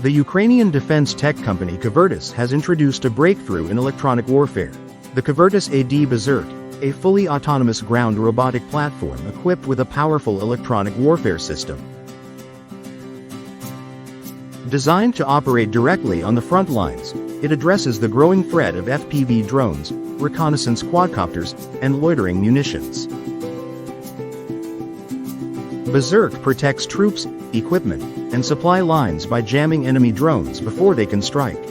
The Ukrainian defense tech company Kvertus has introduced a breakthrough in electronic warfare. The Kvertus AD Berserk, a fully autonomous ground robotic platform equipped with a powerful electronic warfare system. Designed to operate directly on the front lines, it addresses the growing threat of FPV drones, reconnaissance quadcopters, and loitering munitions. Berserk protects troops, equipment, and supply lines by jamming enemy drones before they can strike.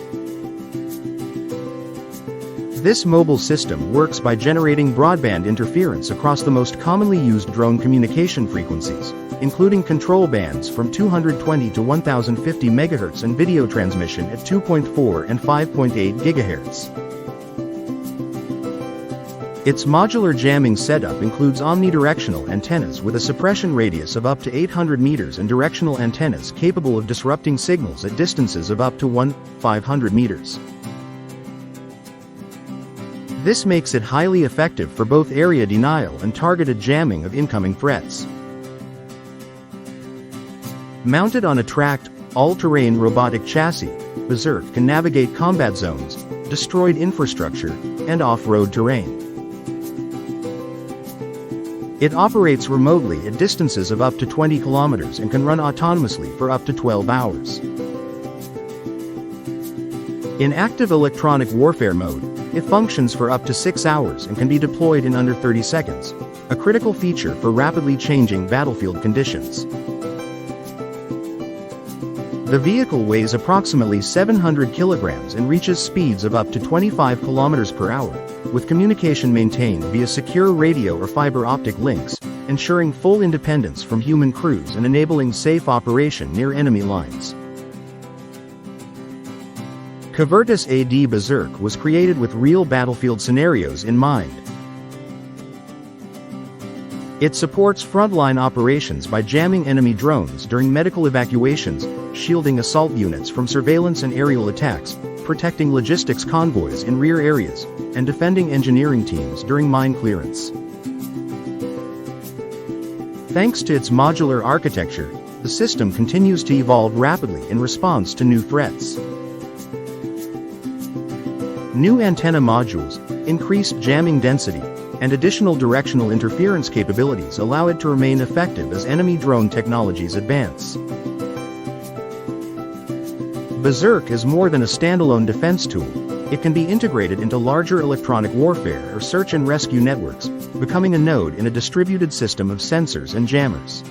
This mobile system works by generating broadband interference across the most commonly used drone communication frequencies, including control bands from 220 to 1050 MHz and video transmission at 2.4 and 5.8 GHz. Its modular jamming setup includes omnidirectional antennas with a suppression radius of up to 800 meters and directional antennas capable of disrupting signals at distances of up to 500 meters. This makes it highly effective for both area denial and targeted jamming of incoming threats. Mounted on a tracked, all-terrain robotic chassis, Berserk can navigate combat zones, destroyed infrastructure, and off-road terrain. It operates remotely at distances of up to 20 kilometers and can run autonomously for up to 12 hours. In active electronic warfare mode, it functions for up to 6 hours and can be deployed in under 30 seconds, a critical feature for rapidly changing battlefield conditions. The vehicle weighs approximately 700 kilograms and reaches speeds of up to 25 kilometers per hour, with communication maintained via secure radio or fiber optic links, ensuring full independence from human crews and enabling safe operation near enemy lines. Kvertus AD Berserk was created with real battlefield scenarios in mind. It supports frontline operations by jamming enemy drones during medical evacuations, shielding assault units from surveillance and aerial attacks, protecting logistics convoys in rear areas, and defending engineering teams during mine clearance. Thanks to its modular architecture, the system continues to evolve rapidly in response to new threats. New antenna modules, increased jamming density, and additional directional interference capabilities allow it to remain effective as enemy drone technologies advance. Berserk is more than a standalone defense tool. It can be integrated into larger electronic warfare or search and rescue networks, becoming a node in a distributed system of sensors and jammers.